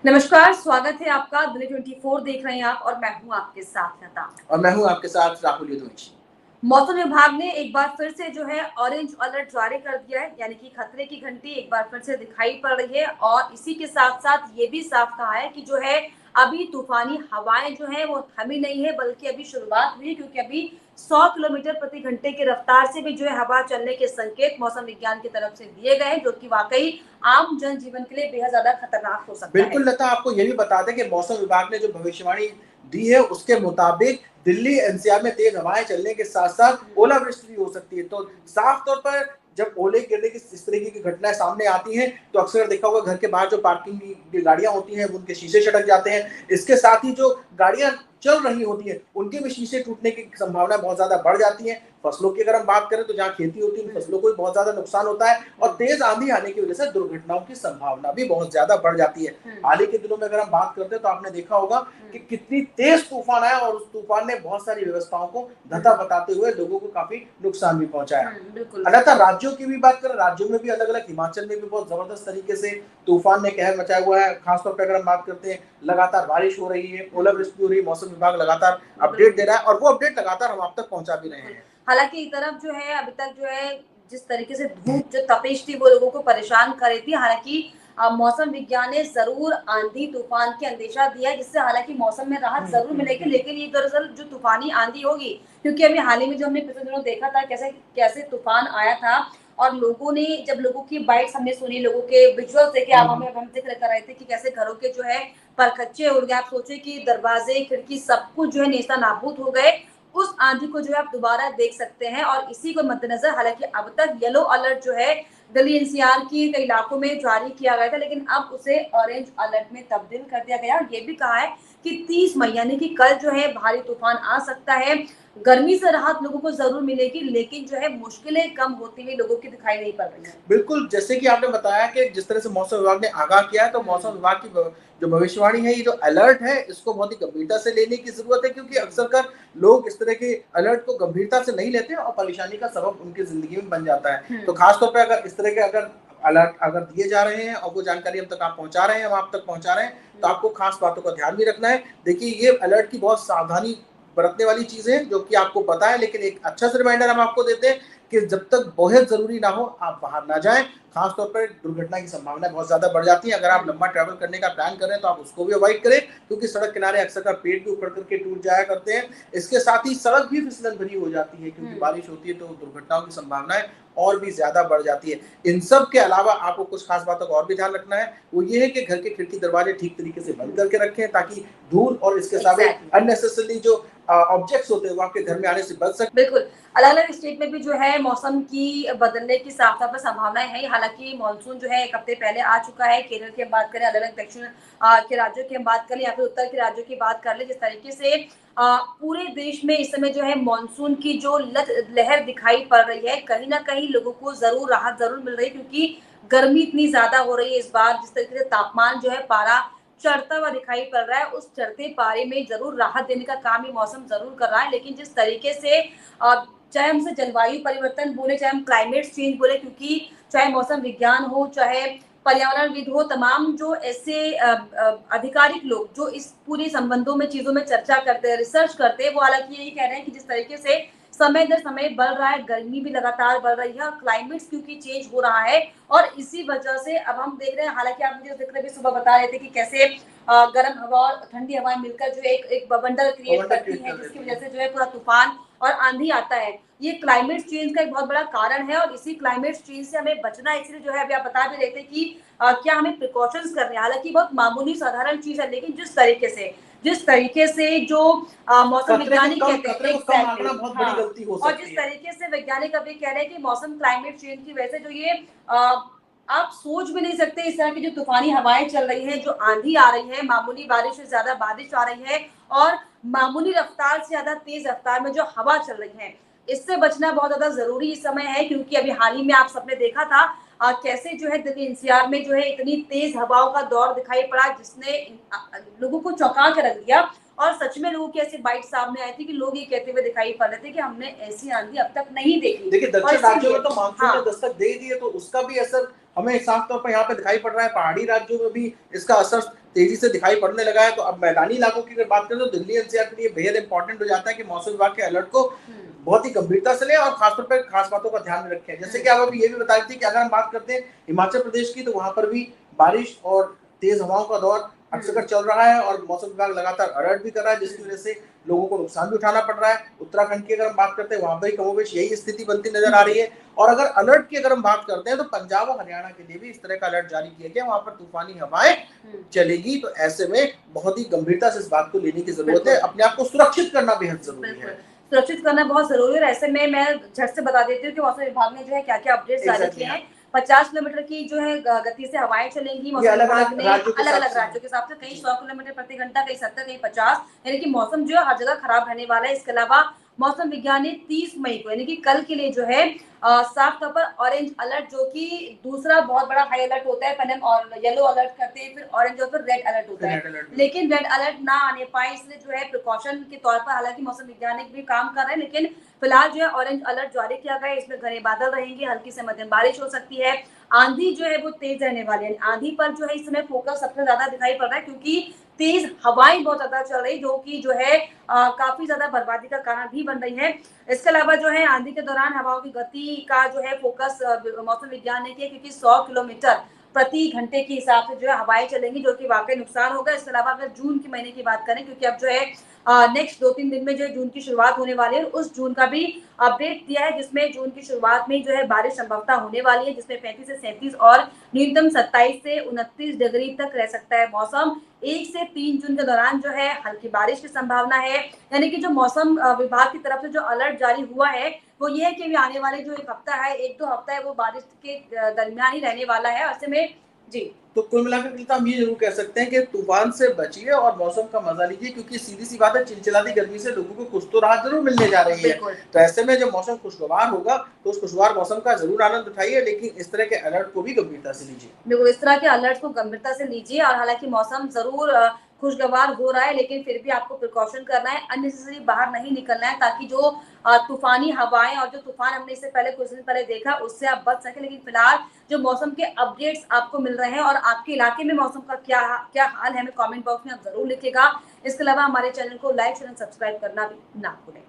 नमस्कार, स्वागत है आपका। दिल्ली 24 देख रहे हैं आप और मैं हूँ आपके साथ लता। और मैं हूं आपके साथ राहुल यदुवंशी। मौसम विभाग ने एक बार फिर से जो है ऑरेंज अलर्ट जारी कर दिया है, यानी कि खतरे की घंटी एक बार फिर से दिखाई पड़ रही है। और इसी के साथ साथ ये भी साफ कहा है कि जो है अभी तूफानी हवाएं जो है वो थमी नहीं है, बल्कि अभी शुरुआत हुई है, क्योंकि अभी 100 किलोमीटर प्रति घंटे की रफ्तार से भी जो है हवा चलने के संकेत मौसम विज्ञान की तरफ से दिए गए हैं, जो कि वाकई आम जनजीवन के लिए बेहद ज्यादा खतरनाक हो सकता है। बिल्कुल लता, आपको ये भी बता दें कि मौसम विभाग ने जो भविष्यवाणी दी है उसके मुताबिक दिल्ली एनसीआर में तेज हवाएं चलने के साथ साथ ओलावृष्टि भी हो सकती है। तो साफ तौर पर जब ओले गिरने की इस तरीके की घटनाएं सामने आती हैं तो अक्सर देखा होगा घर के बाहर जो पार्किंग की गाड़ियां होती हैं उनके शीशे चटक जाते हैं। इसके साथ ही जो गाड़ियां चल रही होती है उनके भी शीशे टूटने की संभावना बहुत ज्यादा बढ़ जाती है। फसलों की अगर हम बात करें तो जहाँ खेती होती है फसलों को भी बहुत ज्यादा नुकसान होता है और तेज आंधी आने की वजह से दुर्घटनाओं की संभावना भी बहुत ज्यादा बढ़ जाती है। हाल ही के दिनों में अगर हम बात करते हैं तो आपने देखा होगा कि कितनी तेज तूफान आया और उस तूफान ने बहुत सारी व्यवस्थाओं को धता बताते हुए लोगों को काफी नुकसान भी पहुंचाया। लगातार राज्यों की भी बात करें, राज्यों में भी अलग अलग, हिमाचल में भी बहुत जबरदस्त तरीके से तूफान ने कहर मचाया हुआ है। खासतौर पर अगर हम बात करते हैं, लगातार बारिश हो रही है, ओलावृष्टि हो रही है, मौसम विभाग लगातार अपडेट दे रहा है और वो अपडेट लगातार हम आप तक पहुंचा भी रहे हैं। हालांकि इस तरफ जो है अभी तक जो है जिस तरीके से धूप जो तपिश थी वो लोगों को परेशान कर रही थी। हालांकि मौसम विज्ञान ने जरूर आंधी तूफान की अंदेशा दिया है, जिससे हालांकि मौसम में राहत जरूर मिलेगी, लेकिन ये दरअसल जो तूफानी आंधी होगी, क्योंकि अभी हाल ही में जो हमने पिछले दिनों देखा था कैसे कैसे तूफान आया था और लोगों ने जब लोगों की बाइट्स हमने सुनी, लोगों के विजुअल्स देखे, आप हमें हम जिक्र कर रहे थे कि कैसे घरों के जो है परखच्चे उड़ गए। आप सोचे कि दरवाजे खिड़की सब कुछ जो है नेस्ता नाबूद हो गए। उस आंधी को जो है आप दोबारा देख सकते हैं और इसी को मद्देनजर हालांकि अब तक येलो अलर्ट जो है दिल्ली एनसीआर की कई इलाकों में जारी किया गया था, लेकिन अब उसे ऑरेंज अलर्ट में तब्दील कर दिया गया और ये भी कहा है कि 30 मई यानी कि कल जो है भारी तूफान आ सकता है। गर्मी से राहत लोगों को जरूर मिलेगी, लेकिन जो है मुश्किलें कम होती हुई लोगों की दिखाई नहीं पड़ रही है। बिल्कुल, जैसे कि आपने बताया कि जिस तरह से मौसम विभाग ने आगाह किया है तो मौसम विभाग की जो भविष्यवाणी है, ये जो अलर्ट है इसको बहुत ही गंभीरता से लेने की जरूरत है, क्योंकि अक्सर कर लोग इस तरह के अलर्ट को गंभीरता से नहीं लेते और परेशानी का सबब उनकी जिंदगी में बन जाता है। तो खासतौर पर अगर इस तरह के अगर अलर्ट अगर दिए जा रहे हैं और वो जानकारी हम तक आप पहुंचा रहे हैं, हम आप तक पहुंचा रहे हैं, तो आपको खास बातों का ध्यान भी रखना है। देखिए, ये अलर्ट की बहुत सावधानी बरतने वाली चीजें हैं जो कि आपको पता है, लेकिन एक अच्छा सा रिमाइंडर हम आपको देते हैं कि जब तक बहुत जरूरी ना हो आप बाहर ना जाएं। खासतौर पर दुर्घटना की संभावना बहुत ज्यादा बढ़ जाती है। अगर आप लंबा ट्रैवल करने का प्लान कर रहे हैं तो आप उसको भी अवॉइड करें, क्योंकि सड़क किनारे अक्सर का पेड़ भी उखड़ करके टूट जाया करते हैं। इसके साथ ही सड़क भी फिसलन भरी हो जाती है, क्योंकि बारिश होती है तो दुर्घटनाओं की संभावनाएं और भी ज्यादा बढ़ जाती है। इन सब के अलावा आपको कुछ खास बातों का और भी ध्यान रखना है, वो ये है कि घर के खिड़की दरवाजे ठीक तरीके से बंद करके रखें, ताकि धूल और इसके साथ अननेसेसरली जो ऑब्जेक्ट्स होते हैं वो आपके घर में आने से बच सकते। बिल्कुल, अलग-अलग स्टेट में भी जो है मौसम की बदलने की साफ-साफ संभावनाएं हैं। हालांकि मॉनसून जो है एक हफ्ते पहले आ चुका है। केरल की हम बात करें, अलग-अलग दक्षिण के राज्यों की हम बात करें या फिर उत्तर के राज्यों की बात कर लें, जिस तरीके से पूरे देश में इस समय जो है मॉनसून की जो लहर दिखाई पड़ रही है, कहीं ना कहीं लोगों को जरूर राहत जरूर मिल रही है, क्योंकि गर्मी इतनी ज्यादा हो रही है इस बार। जिस तरीके से तापमान जो है पारा चढ़ता हुआ दिखाई पड़ रहा है, उस चढ़ते पारे में जरूर राहत देने का काम ये मौसम जरूर कर रहा है। लेकिन जिस तरीके से चाहे हमसे जलवायु परिवर्तन बोले, चाहे हम क्लाइमेट चेंज बोले, क्योंकि चाहे मौसम विज्ञान हो, चाहे पर्यावरणविद हो, तमाम जो ऐसे आधिकारिक लोग जो इस पूरी संबंधों में चीजों में चर्चा करते हैं, रिसर्च करते हैं, वो हालांकि यही कह रहे हैं कि जिस तरीके से समय दर समय बढ़ रहा है, गर्मी भी लगातार बढ़ रही है और क्लाइमेट क्योंकि चेंज हो रहा है और इसी वजह से अब हम देख रहे हैं। हालांकि आप मुझे जिक्र भी सुबह बता रहे थे कि कैसे गर्म हवा और ठंडी हवाएं मिलकर जो एक बवंडर क्रिएट करती है, जिसकी वजह से जो है पूरा तूफान और आंधी आता है। ये क्लाइमेट चेंज का एक बहुत बड़ा कारण है और इसी क्लाइमेट चेंज से हमें बचना है। इसलिए जो है अभी आप बता भी रहे थे कि क्या हमें प्रिकॉशंस करने हैं। हालांकि बहुत मामूली साधारण चीज है, लेकिन जिस तरीके से जो मौसम वैज्ञानिक कहते हैं और जिस तरीके से वैज्ञानिक अभी कह रहे हैं कि मौसम क्लाइमेट चेंज की वजह से जो ये आप सोच भी नहीं सकते इस तरह की जो तूफानी हवाएं चल रही हैं, जो आंधी आ रही है, मामूली बारिश से ज्यादा बारिश आ रही है और मामूली रफ्तार से ज्यादा तेज रफ्तार में जो हवा चल रही है, इससे बचना बहुत ज्यादा जरूरी इस समय है। क्योंकि अभी हाल ही में आप सबने देखा था कैसे जो है दिल्ली एनसीआर में जो है इतनी तेज हवाओं का दौर दिखाई पड़ा, जिसने लोगों को चौंका के रख दिया और सच में लोगों की ऐसी बाइट सामने आई थी कि लोग ये कहते हुए दिखाई पड़ रहे थे कि हमने ऐसी आंधी अब तक नहीं देखी। देखिए और दक्षिण राज्यों में इसीलिए तो मानसून ने दस्तक दे दी है, तो उसका भी असर हमें साफ तौर पर यहाँ पे दिखाई पड़ रहा है। पहाड़ी राज्यों में भी इसका असर तेजी से दिखाई पड़ने लगा है। तो अब मैदानी इलाकों की अगर बात करें तो दिल्ली एनसीआर के लिए बेहद इंपॉर्टेंट हो जाता है कि मौसम विभाग के अलर्ट को बहुत ही गंभीरता से लें और खासतौर पर खास बातों का ध्यान में रखें। जैसे कि आप अभी ये भी बता रही थी कि अगर हम बात करते हैं हिमाचल प्रदेश की, तो वहां पर भी बारिश और तेज हवाओं का दौर अक्सर चल रहा है और मौसम विभाग लगातार अलर्ट भी कर रहा है, जिसकी वजह से लोगों को नुकसान भी उठाना पड़ रहा है। उत्तराखंड की अगर हम बात करते हैं, वहां पर कमोबेश यही स्थिति बनती नजर आ रही है। और अगर अलर्ट की अगर हम बात करते हैं तो पंजाब और हरियाणा के लिए भी इस तरह का अलर्ट जारी किया गया, वहां पर तूफानी हवाएं चलेगी। तो ऐसे में बहुत ही गंभीरता से इस बात को लेने की जरूरत है, अपने आप को सुरक्षित करना बेहद जरूरी है। सुरक्षित करना बहुत जरूरी है। और ऐसे में मैं झट से बता देती हूँ कि मौसम विभाग ने जो है क्या क्या अपडेट जारी किए हैं। 50 किलोमीटर की जो है गति से हवाएं चलेंगी मौसम विभाग ने, अलग अलग राज्यों के हिसाब से, कहीं 100 किलोमीटर प्रति घंटा, कहीं 70, कहीं 50, यानी कि मौसम जो है हर जगह खराब रहने वाला है। इसके अलावा मौसम विज्ञान ने 30 मई को यानी कि कल के लिए जो है साफ तौर पर ऑरेंज अलर्ट, जो कि दूसरा बहुत बड़ा हाई अलर्ट होता है, पहले हम और येलो अलर्ट करते हैं, फिर ऑरेंज और फिर रेड अलर्ट होता है। लेकिन रेड अलर्ट ना आने पाए, इसलिए जो है प्रिकॉशन के तौर पर हालांकि मौसम वैज्ञानिक भी काम कर रहे हैं, लेकिन फिलहाल जो है ऑरेंज अलर्ट जारी किया गया है। इसमें घने बादल रहेंगे, हल्की से मध्यम बारिश हो सकती है, आंधी जो है वो तेज रहने वाली है। आंधी पर जो है इस समय फोकस सबसे ज्यादा दिखाई पड़ रहा है, क्योंकि तेज हवाएं बहुत ज्यादा चल रही, जो कि जो है काफी ज्यादा बर्बादी का कारण भी बन रही है। इसके अलावा जो है आंधी के दौरान हवाओं की गति का जो है फोकस मौसम विज्ञान ने किया, क्योंकि 100 किलोमीटर प्रति घंटे के हिसाब से जो है हवाएं चलेंगी, जो कि वाकई नुकसान होगा। इसके अलावा अगर जून के महीने की बात करें, क्योंकि अब जो है नेक्स्ट 2-3 दिन में जो है जून की शुरुआत होने वाली है, उस जून का भी अपडेट दिया है, जिसमें जून की शुरुआत में जो है बारिश संभवता होने वाली है, जिसमें 35 से 37 और न्यूनतम 27 से 29 डिग्री तक रह सकता है मौसम। 1 से 3 जून के दौरान जो है हल्की बारिश की संभावना है। यानी कि जो मौसम विभाग की तरफ से जो अलर्ट जारी हुआ है वो ये है कि आने वाले जो एक हफ्ता है, 1-2 हफ्ता है, वो बारिश के दरमियान ही रहने वाला है। ऐसे में जी, तो कुल मिलाकर के हम ये जरूर कह सकते हैं कि तूफान से बचिए और मौसम का मजा लीजिए, क्योंकि सीधी सी बात है, चिलचिलाती गर्मी से लोगों को कुछ तो राहत जरूर मिलने जा रही है। तो ऐसे में जब मौसम खुशगवार होगा तो उस खुशगवार मौसम का जरूर आनंद उठाइए, लेकिन इस तरह के अलर्ट को भी गंभीरता से लीजिए। बिल्कुल, इस तरह के अलर्ट को गंभीरता से लीजिए। और हालांकि मौसम जरूर खुशगवार हो रहा है, लेकिन फिर भी आपको प्रिकॉशन करना है, अननेसेसरी बाहर नहीं निकलना है, ताकि जो तूफानी हवाएं और जो तूफान हमने इससे पहले कुछ दिन पहले देखा उससे आप बच सके। लेकिन फिलहाल जो मौसम के अपडेट्स आपको मिल रहे हैं, और आपके इलाके में मौसम का क्या क्या हाल है, हमें कमेंट बॉक्स में आप जरूर लिखिएगा। इसके अलावा हमारे चैनल को लाइक, शेयर, सब्सक्राइब करना भी ना भूलें।